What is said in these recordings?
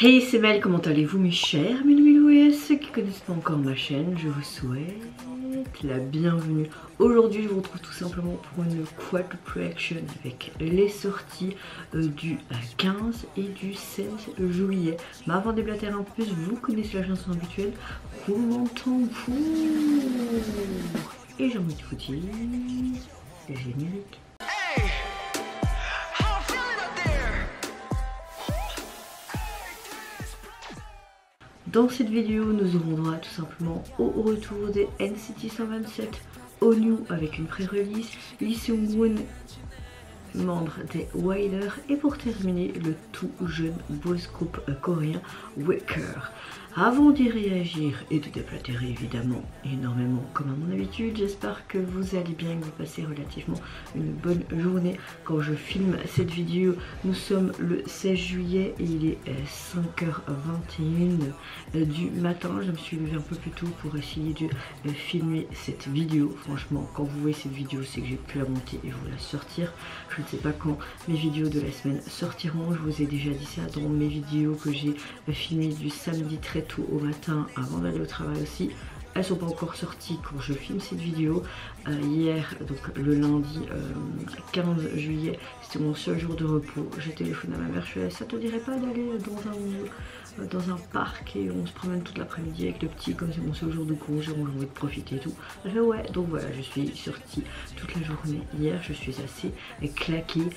Hey, c'est Mel, comment allez-vous mes chers Milou et ceux qui connaissent pas encore ma chaîne, je vous souhaite la bienvenue. Aujourd'hui je vous retrouve tout simplement pour une quadruple action avec les sorties du 15 et du 16 juillet. Mais avant de déblatérer un peu plus, vous connaissez la chanson habituelle, commentons-vous. Et j'ai envie de vous dire, générique. Dans cette vidéo, nous aurons droit tout simplement au retour des NCT 127, Onyu avec une pré-release, Lee Seung-woon, membre des Wider, et pour terminer, le tout jeune boys group coréen Waker. Avant d'y réagir et de déplatérer évidemment énormément comme à mon habitude, j'espère que vous allez bien et que vous passez relativement une bonne journée. Quand je filme cette vidéo, nous sommes le 16 juillet et il est 5h21 du matin. Je me suis levée un peu plus tôt pour essayer de filmer cette vidéo. Franchement, quand vous voyez cette vidéo, c'est que j'ai pu la monter et vous la sortir. Je ne sais pas quand mes vidéos de la semaine sortiront. Je vous ai déjà dit ça dans mes vidéos que j'ai filmées du samedi très tôt au matin avant d'aller au travail aussi. Elles sont pas encore sorties quand je filme cette vidéo. Hier, donc le lundi 15 juillet, c'était mon seul jour de repos. J'ai téléphoné à ma mère, je suis là, ça te dirait pas d'aller dans un parc et on se promène toute l'après-midi avec le petit, comme c'est mon seul jour de congé, on a envie de profiter et tout. Elle fait ouais, donc voilà, je suis sortie toute la journée hier, je suis assez claquée.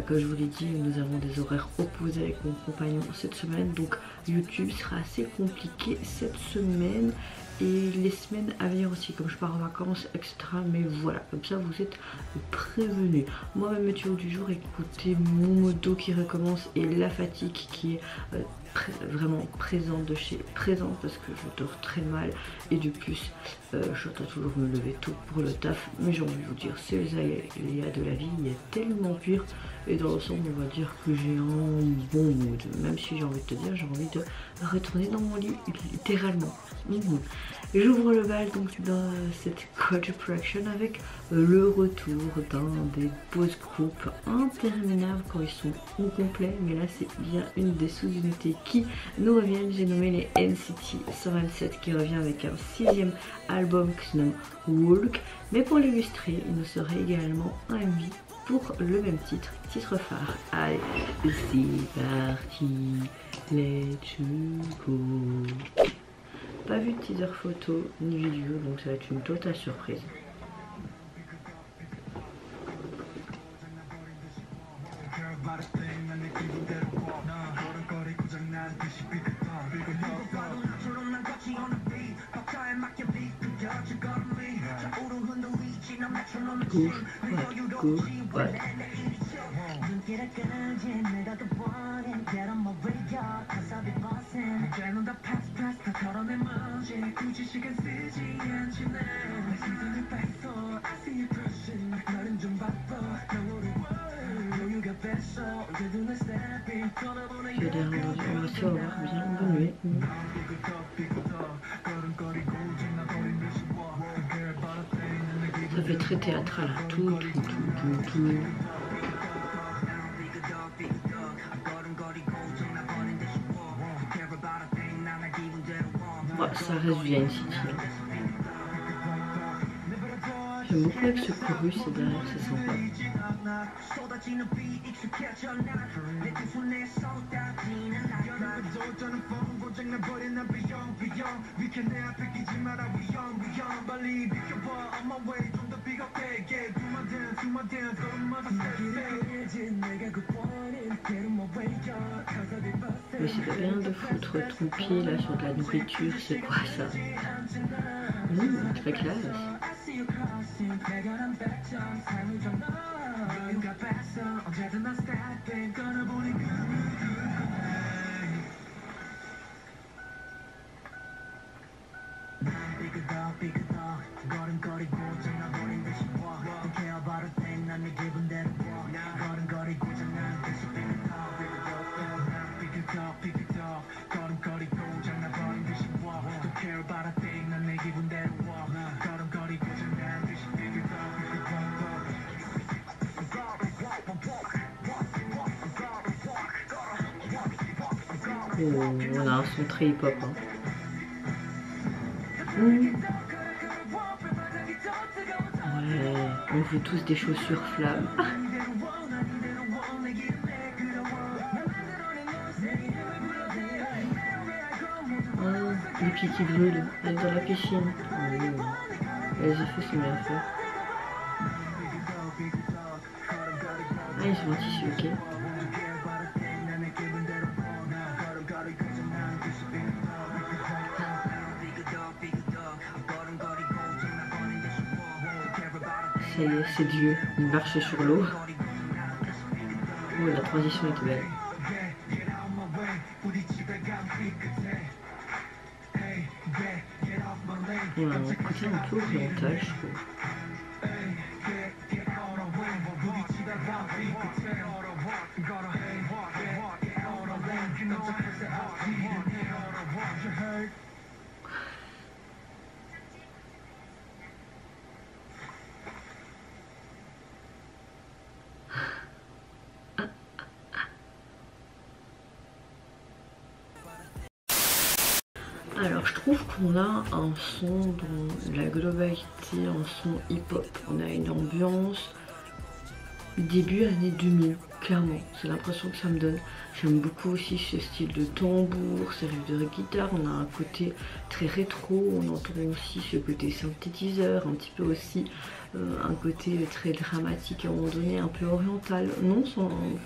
Comme je vous l'ai dit, nous avons des horaires opposés avec mon compagnon cette semaine, donc YouTube sera assez compliqué cette semaine. Et les semaines à venir aussi, comme je pars en vacances, etc. Mais voilà, comme ça vous êtes prévenus. Moi, ma météo du jour, écoutez, mon dos qui recommence et la fatigue qui est vraiment présente de chez présente parce que je dors très mal et de plus je dois toujours me lever tôt pour le taf. Mais j'ai envie de vous dire, c'est les aléas de la vie, il y a tellement pire. Et dans l'ensemble, on va dire que j'ai un bon mood. Même si j'ai envie de te dire, j'ai envie de retourner dans mon lit, littéralement. J'ouvre le bal donc dans cette quadruple action avec le retour d'un des boys group interminables quand ils sont au complet. Mais là, c'est bien une des sous-unités qui nous reviennent. J'ai nommé les NCT 127 qui revient avec un 6e album qui se nomme Walk. Mais pour l'illustrer, il nous serait également un MV pour le même titre phare. Allez, c'est parti, let's go. Pas vu de teaser photo ni vidéo, donc ça va être une totale surprise. Gauche, droite. J'ai l'air on va se revoir bien, bonne nuit. Ça fait très théâtral, tout. Oh, ça reste bien ici. J'aime beaucoup avec ce chorus et derrière c'est sympa. Mais c'est rien de foutre ton pied là sur de la nourriture, c'est quoi ça? Très classe. On a un son très hip-hop. Hein. Ouais, on veut tous des chaussures flammes. Les pieds qui brûlent, être dans la piscine. Les effets sont bien faits. Ah, ils sont en tissu, ok. Ça y est, c'est Dieu, il marche sur l'eau. Oh, la transition était belle. On a un côté un peu oriental, je trouve. Alors je trouve qu'on a un son dans la globalité, un son hip-hop. On a une ambiance début année 2000, clairement. C'est l'impression que ça me donne. J'aime beaucoup aussi ce style de tambour, ce riff de guitare. On a un côté très rétro, on entend aussi ce côté synthétiseur, un petit peu aussi un côté très dramatique à un moment donné, un peu oriental. Non,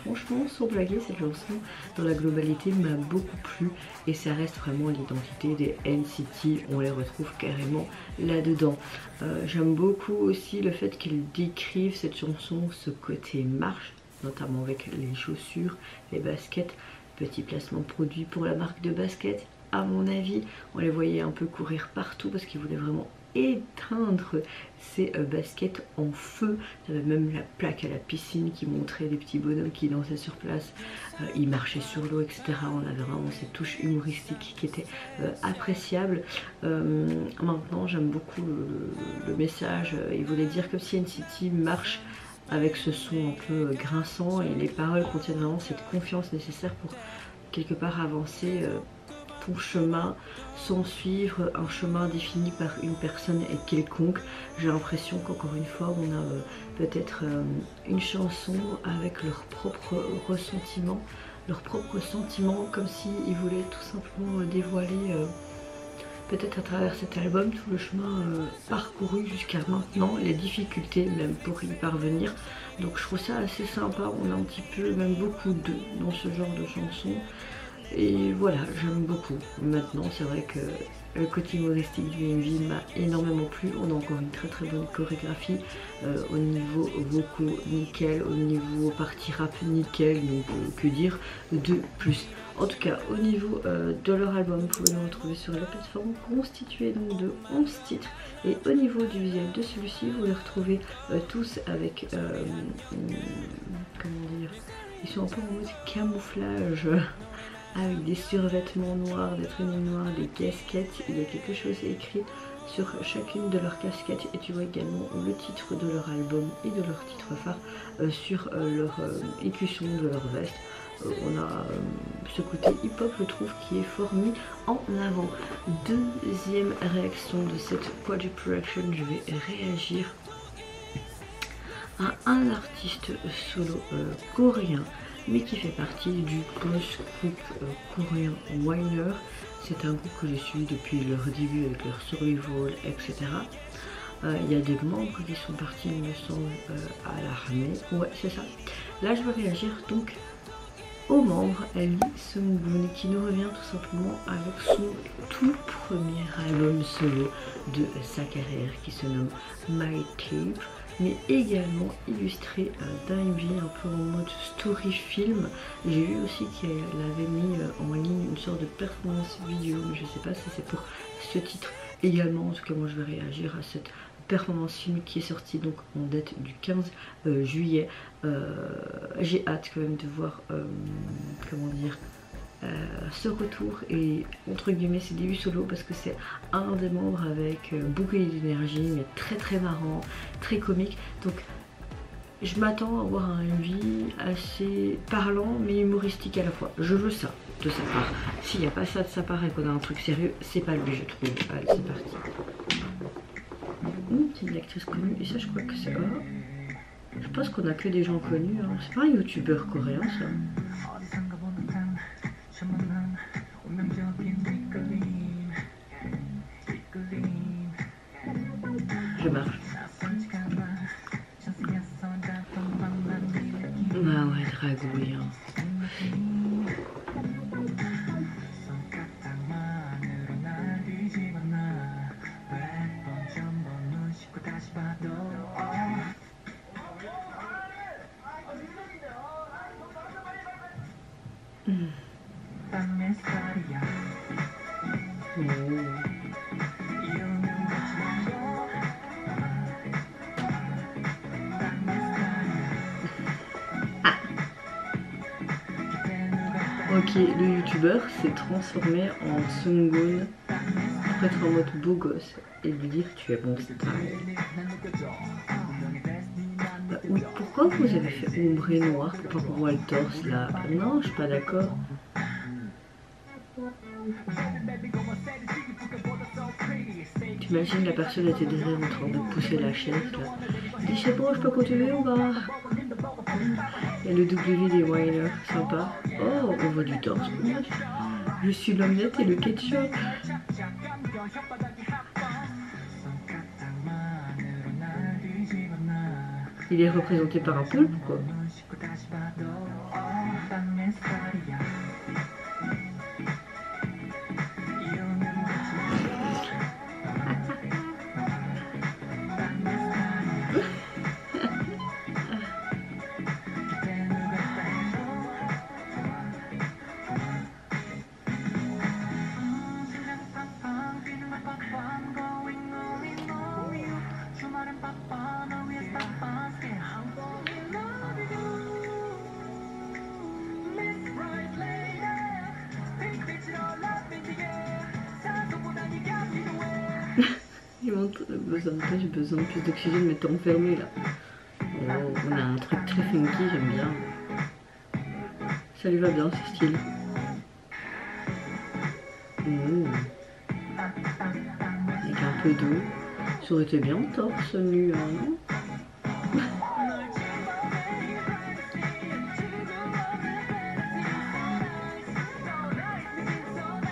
franchement, sans blaguer, cette chanson dans la globalité m'a beaucoup plu et ça reste vraiment l'identité des NCT. On les retrouve carrément là-dedans. J'aime beaucoup aussi le fait qu'ils décrivent cette chanson, ce côté marche, notamment avec les chaussures, les baskets, petit placement produit pour la marque de basket. À mon avis, on les voyait un peu courir partout parce qu'ils voulaient vraiment éteindre ces baskets en feu. Il y avait même la plaque à la piscine qui montrait des petits bonhommes qui dansaient sur place, ils marchaient sur l'eau, etc. On avait vraiment cette touche humoristique qui était appréciable. Maintenant, j'aime beaucoup le message. Il voulait dire comme si NCT marche avec ce son un peu grinçant et les paroles contiennent vraiment cette confiance nécessaire pour quelque part avancer ton chemin sans suivre un chemin défini par une personne quelconque. J'ai l'impression qu'encore une fois on a peut-être une chanson avec leur propre ressentiment, leurs propres sentiments, comme s'ils voulaient tout simplement dévoiler peut-être à travers cet album tout le chemin parcouru jusqu'à maintenant, les difficultés même pour y parvenir. Donc je trouve ça assez sympa, on a un petit peu, même beaucoup d'eux dans ce genre de chansons. Et voilà, j'aime beaucoup. Maintenant, c'est vrai que le côté humoristique du MV m'a énormément plu. On a encore une très bonne chorégraphie au niveau vocaux, nickel, au niveau partie rap, nickel, donc que dire de plus. En tout cas, au niveau de leur album, vous pouvez le retrouver sur la plateforme constituée donc de 11 titres. Et au niveau du visuel de celui-ci, vous les retrouvez tous avec, comment dire, ils sont un peu en mode camouflage. Avec des survêtements noirs, des tenues noires, des casquettes. Il y a quelque chose écrit sur chacune de leurs casquettes et tu vois également le titre de leur album et de leur titre phare sur leur écusson de leur veste. On a ce côté hip-hop, je trouve, qui est fort mis en avant. Deuxième réaction de cette production, je vais réagir à un artiste solo coréen, mais qui fait partie du post-groupe coréen Winer. C'est un groupe que je suis depuis leur début avec leur Survival, etc. Il y a des membres qui sont partis, il me semble, à l'armée. Ouais, c'est ça. Là, je vais réagir donc au membre Lee Sung-boon qui nous revient tout simplement avec son tout premier album solo de sa carrière qui se nomme My Tape, mais également illustré d'un MV un peu en mode story film. J'ai vu aussi qu'il avait mis en ligne une sorte de performance vidéo, mais je sais pas si c'est pour ce titre également. En tout cas, moi je vais réagir à cette performance film qui est sortie donc en date du 15 juillet. J'ai hâte quand même de voir comment dire ce retour et entre guillemets ses débuts solo, parce que c'est un des membres avec beaucoup d'énergie, mais très marrant, très comique. Donc je m'attends à avoir un MV assez parlant mais humoristique à la fois. Je veux ça. de sa part. S'il n'y a pas ça de sa part et qu'on a un truc sérieux, c'est pas lui, je trouve. Allez, c'est parti. C'est une actrice connue, et ça je crois que c'est... je pense qu'on a que des gens connus, hein. C'est pas un youtubeur coréen ça. Je marche. Ah ouais, dragouille. Hein. Ok, le youtubeur s'est transformé en Sungwoon pour être en mode beau gosse et lui dire tu es mon style. Oui, pourquoi vous avez fait ombre et noir pour pas qu'on voit le torse là? Non, je suis pas d'accord. T'imagines la personne était derrière en train de pousser la chaise là. Dis je sais pas, je peux continuer ou pas? Il y a le W des Wyler, sympa. Oh, on voit du torse. Je suis l'omelette et le ketchup. Il est représenté par un poulpe, quoi. J'ai besoin de plus d'oxygène, mais t'es enfermé là. Oh, on a un truc très funky, j'aime bien. Ça lui va bien ce style. Avec un peu d'eau. Ça aurait été bien torse nu, hein, non?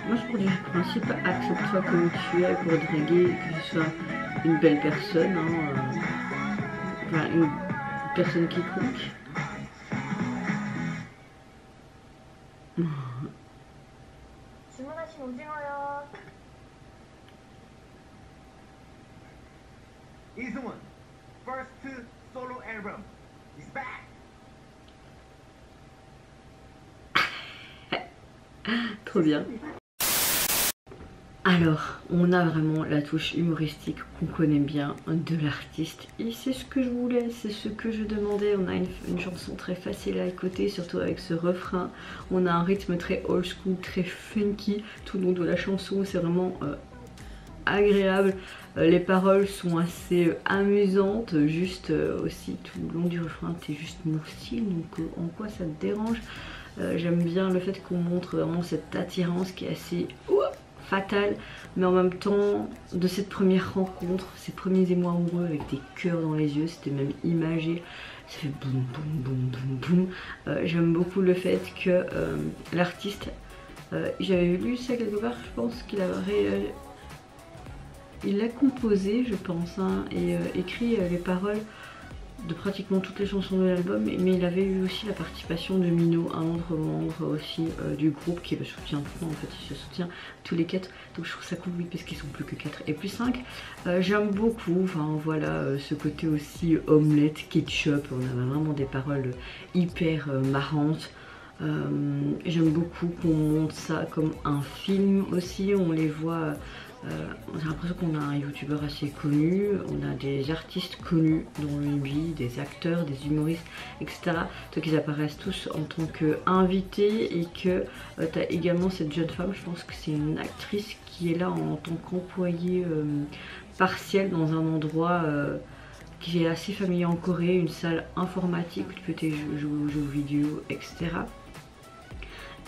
Moi je prends du principe accepte-toi comme tu es pour draguer, que ce soit une belle personne, hein, enfin une personne quiconque. 이승훈, first solo album is back. Trop bien. Alors, on a vraiment la touche humoristique qu'on connaît bien de l'artiste. Et c'est ce que je voulais, c'est ce que je demandais. On a une chanson très facile à écouter, surtout avec ce refrain. On a un rythme très old school, très funky tout le long de la chanson. C'est vraiment agréable. Les paroles sont assez amusantes, juste aussi tout le long du refrain. C'est juste mon style, donc en quoi ça te dérange? J'aime bien le fait qu'on montre vraiment cette attirance qui est assez fatale, mais en même temps de cette première rencontre, ces premiers émois amoureux avec des cœurs dans les yeux, c'était même imagé, ça fait boum boum boum boum boum. J'aime beaucoup le fait que l'artiste, j'avais lu ça quelque part, je pense qu'il avait il l'a composé, je pense, hein, et écrit les paroles de pratiquement toutes les chansons de l'album, mais il avait eu aussi la participation de Mino, un autre membre aussi du groupe qui le soutient. En fait, il se soutient tous les 4, donc je trouve ça cool, oui, parce qu'ils sont plus que 4 et plus 5. J'aime beaucoup, enfin voilà, ce côté aussi omelette, ketchup, on a vraiment des paroles hyper marrantes. J'aime beaucoup qu'on montre ça comme un film aussi, on les voit. J'ai l'impression qu'on a un youtubeur assez connu, on a des artistes connus dans le vie, des acteurs, des humoristes, etc. Donc ils apparaissent tous en tant qu'invités, et que tu as également cette jeune femme, je pense que c'est une actrice qui est là en tant qu'employée partielle dans un endroit qui est assez familier en Corée, une salle informatique où tu peux jouer aux jeux vidéo, etc.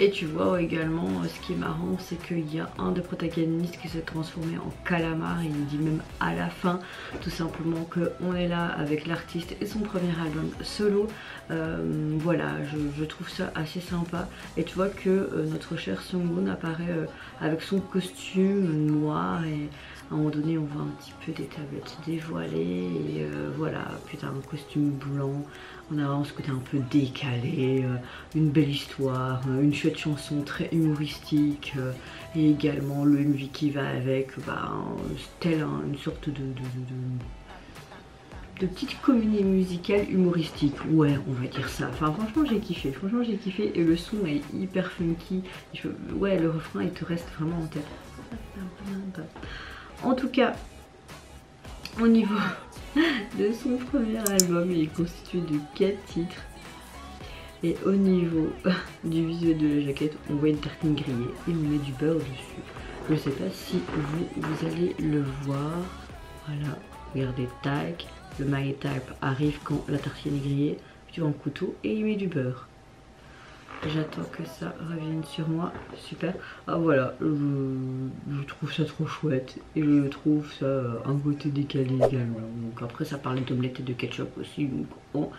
Et tu vois également, ce qui est marrant, c'est qu'il y a un des protagonistes qui s'est transformé en calamar. Il dit même à la fin, tout simplement, qu'on est là avec l'artiste et son premier album solo. Voilà, je trouve ça assez sympa. Et tu vois que notre cher Sungwoon apparaît avec son costume noir et à un moment donné on voit un petit peu des tablettes dévoilées et voilà, putain, un costume blanc. On a vraiment ce côté un peu décalé, une belle histoire, une chouette chanson très humoristique et également le MV qui va avec, telle une sorte de petite comédie musicale humoristique. Ouais, on va dire ça. Enfin franchement j'ai kiffé, et le son est hyper funky. Ouais, le refrain il te reste vraiment en tête. En tout cas, au niveau de son premier album, il est constitué de 4 titres. Et au niveau du visuel de la jaquette, on voit une tartine grillée et on met du beurre dessus. Je sais pas si vous allez le voir. Voilà, regardez, tac. Le My Type arrive quand la tartine est grillée. Tu vois un couteau et il met du beurre. J'attends que ça revienne sur moi. Super. Ah voilà, je trouve ça trop chouette. Et je trouve ça un côté décalé également. Donc après ça parle d'omelette et de ketchup aussi. Donc bon.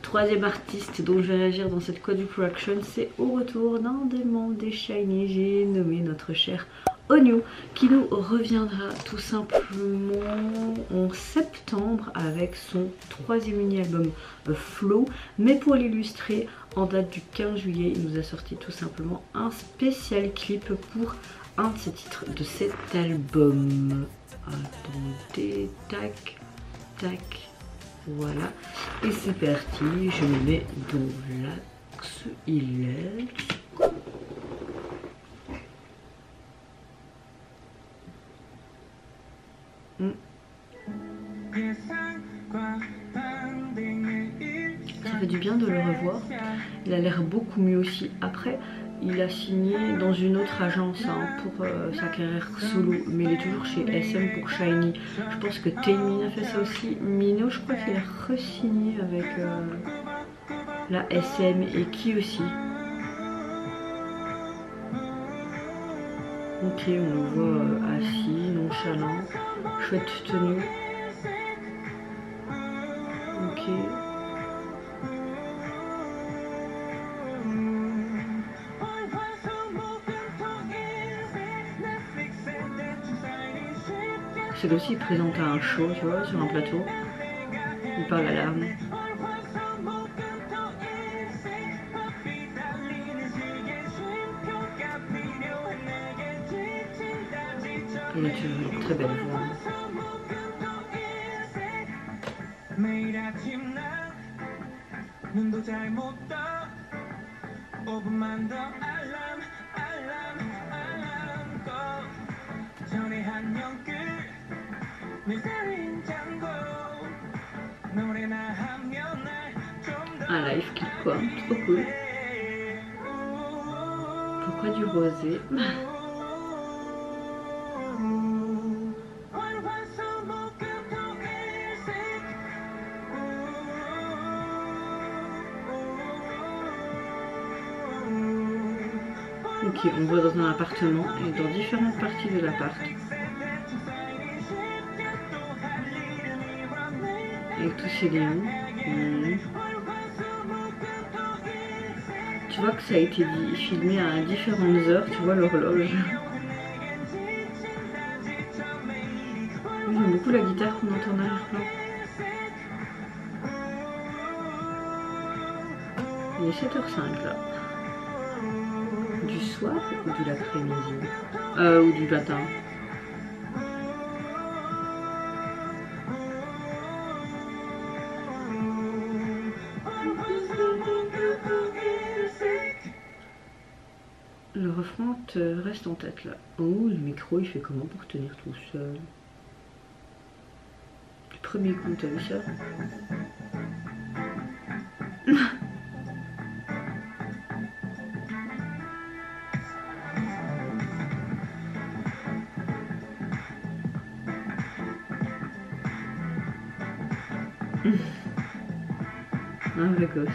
Troisième artiste dont je vais réagir dans cette quadruple-action, c'est au retour d'un des membres des SHINee. J'ai nommé notre cher Onew, qui nous reviendra tout simplement en septembre avec son troisième mini-album Flow. Mais pour l'illustrer, en date du 15 juillet, il nous a sorti tout simplement un spécial clip pour un de ses titres de cet album. Attendez, tac, tac, voilà. Et c'est parti, je me mets dans l'axe, il est... Ça fait du bien de le revoir. Il a l'air beaucoup mieux aussi. Après, il a signé dans une autre agence pour sa carrière solo, mais il est toujours chez SM pour SHINee. Je pense que Taemin a fait ça aussi. Mino, je crois qu'il a re-signé avec la SM et qui aussi. Ok, on le voit assis, nonchalant, chouette tenue. Ok. C'est aussi présente à un show, tu vois, sur un plateau. Il parle à l'âme. Il a toujours une très belle voix. Un live clip quoi, trop cool. Pourquoi du rosé? Ok, on voit dans un appartement et dans différentes parties de l'appart. Avec tous ces lions. Tu vois que ça a été filmé à différentes heures, tu vois l'horloge. J'aime beaucoup la guitare qu'on entend en arrière-plan. Il est 7h05 là. Du soir ou de l'après-midi ou du matin. Le refrain te reste en tête là. Oh, le micro il fait comment pour tenir tout seul? Le premier coup, t'as vu ça? Un vrai gosse.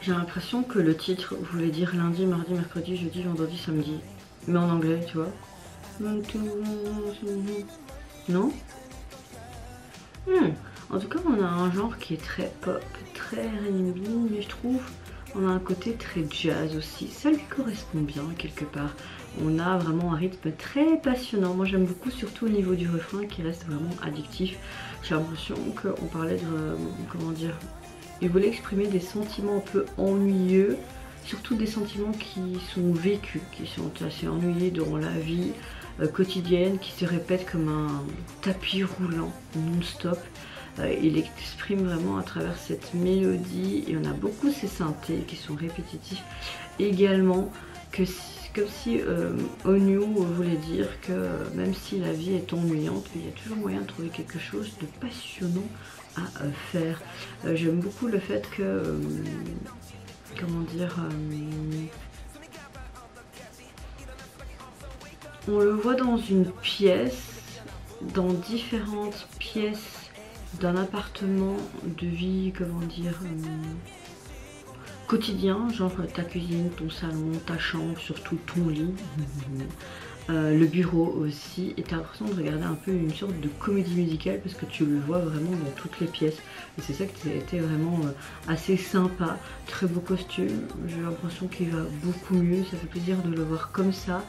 J'ai l'impression que le titre voulait dire lundi, mardi, mercredi, jeudi, vendredi, samedi. Mais en anglais, tu vois. Non? En tout cas, on a un genre qui est très pop, très R&B, mais je trouve on a un côté très jazz aussi. Ça lui correspond bien quelque part. On a vraiment un rythme très passionnant. Moi j'aime beaucoup, surtout au niveau du refrain qui reste vraiment addictif. J'ai l'impression qu'on parlait de... comment dire, il voulait exprimer des sentiments un peu ennuyeux, surtout des sentiments qui sont vécus, qui sont assez ennuyés durant la vie quotidienne, qui se répètent comme un tapis roulant non-stop. Il exprime vraiment à travers cette mélodie et on a beaucoup ces synthés qui sont répétitifs également, que comme si Onyu voulait dire que même si la vie est ennuyante, il y a toujours moyen de trouver quelque chose de passionnant à faire. J'aime beaucoup le fait que, comment dire, on le voit dans une pièce, dans différentes pièces d'un appartement de vie, comment dire, quotidien, genre ta cuisine, ton salon, ta chambre, surtout ton lit, le bureau aussi, et t'as l'impression de regarder un peu une sorte de comédie musicale parce que tu le vois vraiment dans toutes les pièces, et c'est ça qui a été vraiment assez sympa. Très beau costume, j'ai l'impression qu'il va beaucoup mieux, ça fait plaisir de le voir comme ça.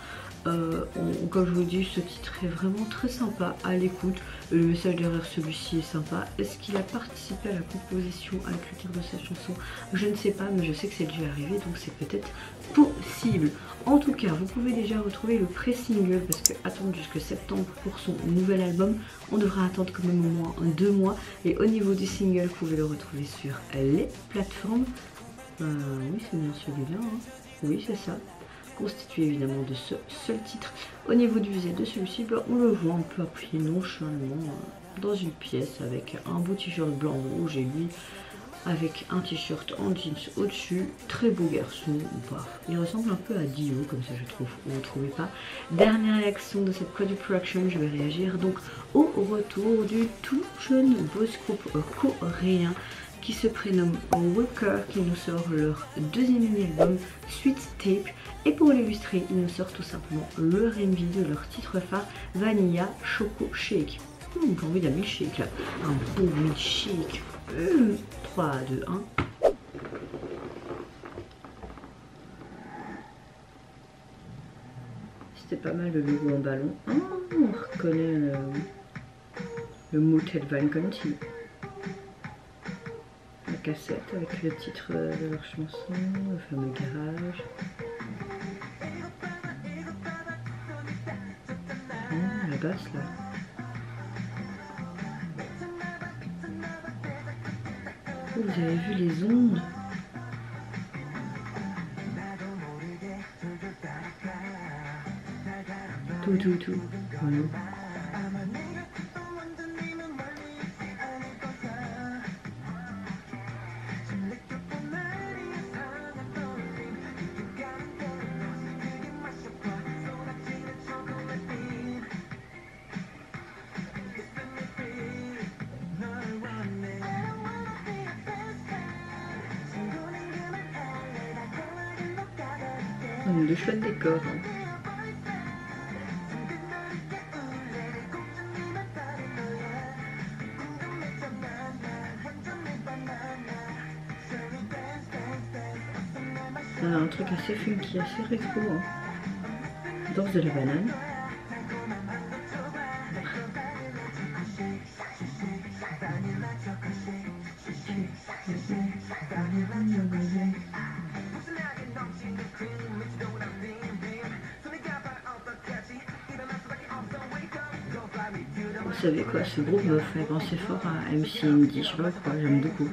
Comme je vous dis, ce titre est vraiment très sympa à l'écoute. Le message derrière celui-ci est sympa. Est-ce qu'il a participé à la composition, à l'écriture de cette chanson? Je ne sais pas, mais je sais que c'est dû arriver, donc c'est peut-être possible. En tout cas, vous pouvez déjà retrouver le pré-single parce que attendre jusque septembre pour son nouvel album, on devra attendre quand même au moins 2 mois. Et au niveau du single, vous pouvez le retrouver sur les plateformes. Oui, c'est bien celui-là. Hein. Oui, c'est ça. Constitué évidemment de ce seul titre. Au niveau du visage de celui-ci, on le voit un peu appuyé nonchalamment dans une pièce avec un beau t-shirt blanc rouge et lui avec un t-shirt en jeans au-dessus. Très beau garçon, il ressemble un peu à Dio, comme ça je trouve, vous ne trouvez pas? Dernière réaction de cette production, je vais réagir donc au retour du tout jeune boss groupe coréen qui se prénomme Walker, qui nous sort leur deuxième mini-album Sweet Tape. Et pour l'illustrer, ils nous sortent tout simplement le R&B de leur titre phare, Vanilla Choco Shake. J'ai envie d'un milkshake là, un beau milkshake. 3, 2, 1. C'était pas mal le logo en ballon. Oh, on reconnaît le Motel Van Conti. La cassette avec le titre de leur chanson, le fameux garage. La basse là. Oh, vous avez vu les ondes? Tout. Voilà. De chouettes décors. Hein. Un truc assez funky, assez rétro. Hein. Danse de la banane. Vous savez quoi, ce groupe me fait penser fort à MC Indy, je sais pas pourquoi, j'aime beaucoup.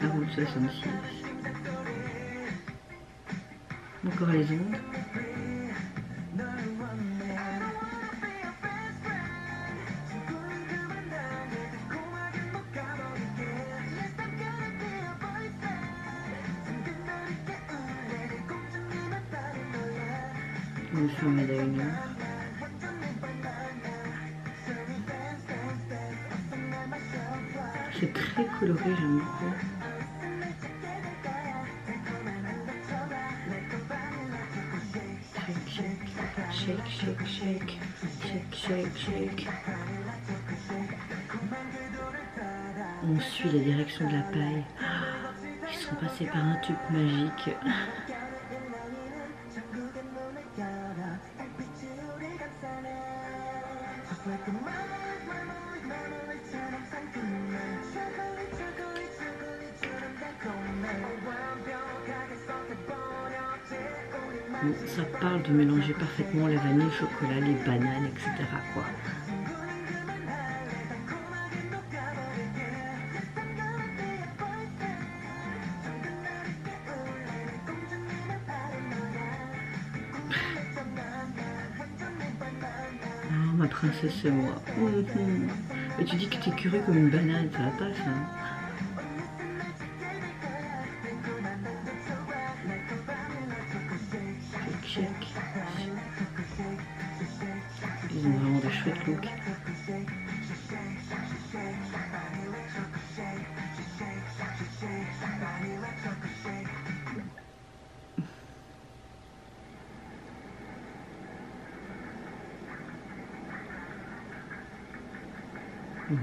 La route 66. Encore les ondes. On est fermé à 1h. C'est très coloré, j'aime beaucoup. Shake, shake, shake, shake, shake, shake. On suit la direction de la paille. Ils sont passés par un tube magique. Ça parle de mélanger parfaitement la vanille, le chocolat, les bananes, etc. quoi. Oh, ma princesse, c'est moi. Et tu dis que t'es curieux comme une banane, ça va pas ça. Ils ont vraiment des chouettes looks. Wow.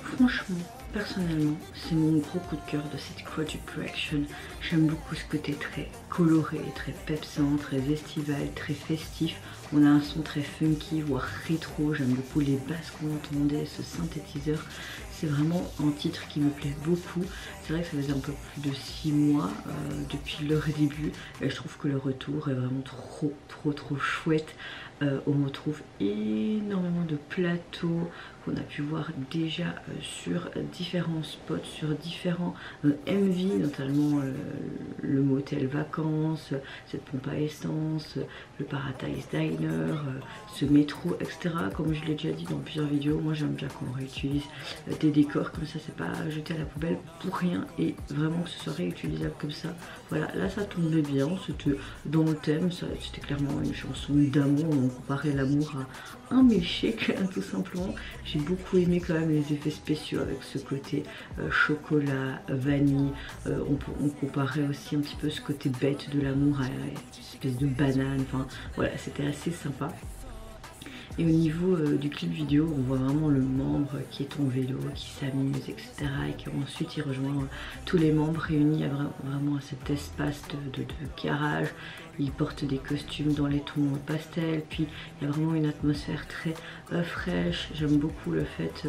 Franchement, personnellement, c'est mon gros coup de cœur de cette Quadruple Action. J'aime beaucoup ce côté très coloré, très pepsant, très estival, très festif. On a un son très funky, voire rétro. J'aime beaucoup les basses qu'on entendait, ce synthétiseur. C'est vraiment un titre qui me plaît beaucoup. C'est vrai que ça faisait un peu plus de 6 mois depuis leur début. Et je trouve que le retour est vraiment trop chouette. On retrouve énormément de plateaux qu'on a pu voir déjà sur différents spots, sur différents MV, notamment le motel vacances, cette pompe à essence, le Paradise Diner, ce métro, etc. Comme je l'ai déjà dit dans plusieurs vidéos, moi j'aime bien qu'on réutilise des décors comme ça, c'est pas jeté à la poubelle pour rien et vraiment que ce soit réutilisable comme ça. Voilà, là ça tombait bien, c'était dans le thème, c'était clairement une chanson d'amour, on comparait l'amour à un milkshake tout simplement. J'ai beaucoup aimé quand même les effets spéciaux avec ce côté chocolat, vanille, on comparait aussi un petit peu ce côté bête de l'amour à une espèce de banane, enfin voilà, c'était assez sympa. Et au niveau du clip vidéo, on voit vraiment le membre qui est en vélo, qui s'amuse, etc. Et qui ensuite il rejoint tous les membres réunis vraiment à cet espace de garage. Ils portent des costumes dans les tons pastel, puis il y a vraiment une atmosphère très fraîche. J'aime beaucoup le fait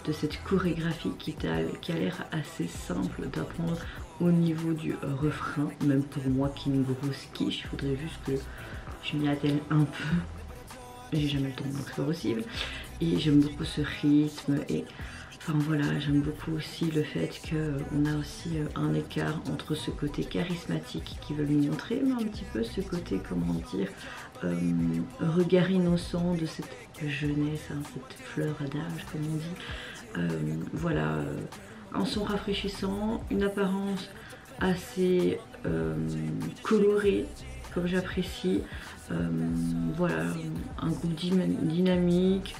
de cette chorégraphie qui a l'air assez simple d'apprendre au niveau du refrain. Même pour moi qui est une grosse quiche, il faudrait juste que je m'y attelle un peu. J'ai jamais le temps, donc c'est pas possible. Et j'aime beaucoup ce rythme et enfin voilà, j'aime beaucoup aussi le fait qu'on a aussi un écart entre ce côté charismatique qu'ils veulent nous montrer, mais un petit peu ce côté, comment dire, regard innocent de cette jeunesse, hein, cette fleur d'âge comme on dit. Voilà, un son rafraîchissant, une apparence assez colorée comme j'apprécie. Voilà, un groupe dynamique,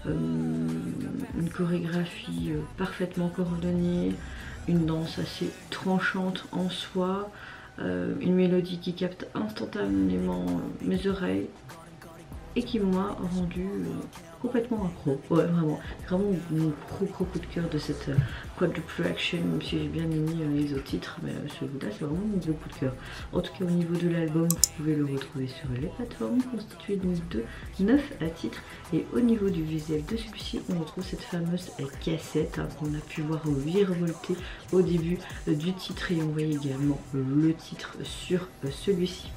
une chorégraphie parfaitement coordonnée, une danse assez tranchante en soi, une mélodie qui capte instantanément mes oreilles et qui m'a rendu complètement accro. Ouais, vraiment mon gros coup de cœur de cette Quadruple Action, même si j'ai bien aimé les autres titres, mais celui-là c'est vraiment mon gros coup de cœur. En tout cas au niveau de l'album, vous pouvez le retrouver sur les plateformes, constitué donc de 9 titres. Et au niveau du visuel de celui-ci, on retrouve cette fameuse cassette hein, qu'on a pu voir virevolter au début du titre, et on voyait également le titre sur celui-ci.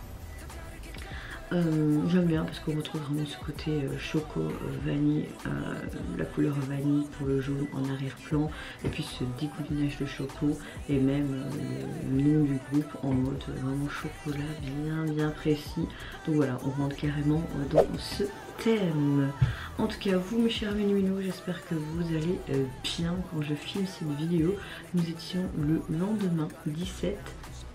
J'aime bien parce qu'on retrouve vraiment ce côté choco, vanille, la couleur vanille pour le jaune en arrière-plan, et puis ce dégoulinage de choco, et même le nom du groupe en mode vraiment chocolat bien précis. Donc voilà, on rentre carrément dans ce thème. En tout cas, vous mes chers minous, j'espère que vous allez bien quand je filme cette vidéo. Nous étions le lendemain 17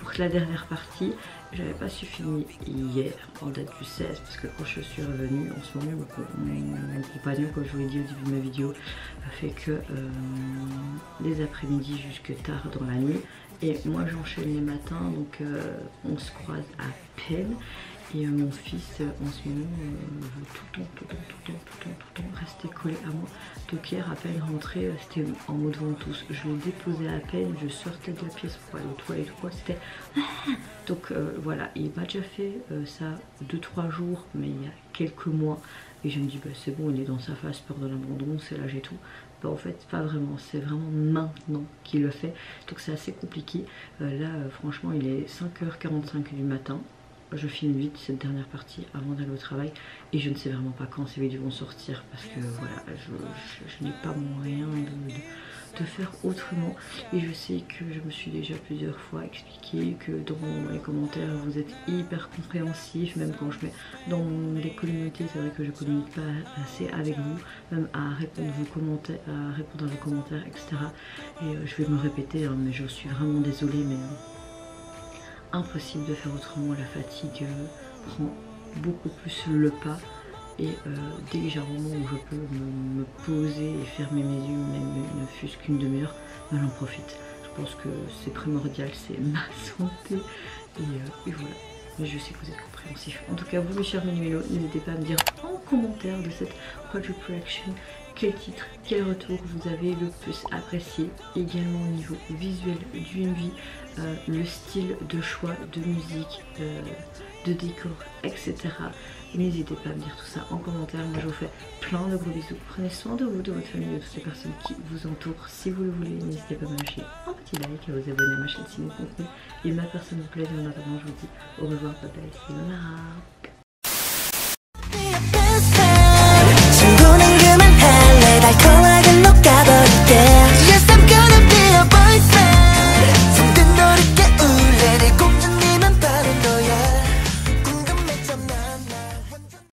Pour la dernière partie, j'avais pas su filmer hier en date du 16 parce que quand je suis revenue, en ce moment mon compagnon, comme je vous l'ai dit au début de ma vidéo, a fait que les après-midi jusque tard dans la nuit et moi j'enchaîne les matins, donc on se croise à peine. Et mon fils en ce moment veut tout le temps rester collé à moi. Donc hier à peine rentré, c'était en mode ventouse. Je le déposais à peine, je sortais de la pièce pour aller aux toilettes ou quoi, c'était... Donc voilà, il m'a déjà fait ça 2-3 jours, mais il y a quelques mois. Et je me dis bah c'est bon, il est dans sa phase peur de l'abandon, c'est l'âge et tout. Bah en fait pas vraiment, c'est vraiment maintenant qu'il le fait. Donc c'est assez compliqué. Là franchement il est 5h45 du matin. Je filme vite cette dernière partie avant d'aller au travail et je ne sais vraiment pas quand ces vidéos vont sortir parce que voilà, je n'ai pas moyen de faire autrement. Et je sais que je me suis déjà plusieurs fois expliqué que dans les commentaires vous êtes hyper compréhensifs, même quand je mets dans les communautés, c'est vrai que je communique pas assez avec vous, même à répondre à vos commentaires, etc. Et je vais me répéter hein, mais je suis vraiment désolée, mais impossible de faire autrement, la fatigue prend beaucoup plus le pas et dès que j'ai un moment où je peux me poser et fermer mes yeux, même ne fût-ce qu'une demi-heure, j'en profite. Je pense que c'est primordial, c'est ma santé et voilà. Mais je sais que vous êtes compréhensifs. En tout cas, vous mes chers Ménumélos, n'hésitez pas à me dire en commentaire de cette Quadruple Reaction quel titre, quel retour vous avez le plus apprécié. Également au niveau visuel d'une vie, le style de choix de musique, de décor, etc. N'hésitez pas à me dire tout ça en commentaire. Moi je vous fais plein de gros bisous. Prenez soin de vous, de votre famille, de toutes les personnes qui vous entourent. Si vous le voulez, n'hésitez pas à me lâcher un petit like, à vous abonner à ma chaîne si vous contenu et ma personne vous plaît. En attendant, je vous dis au revoir, bye bye, c'est Mara.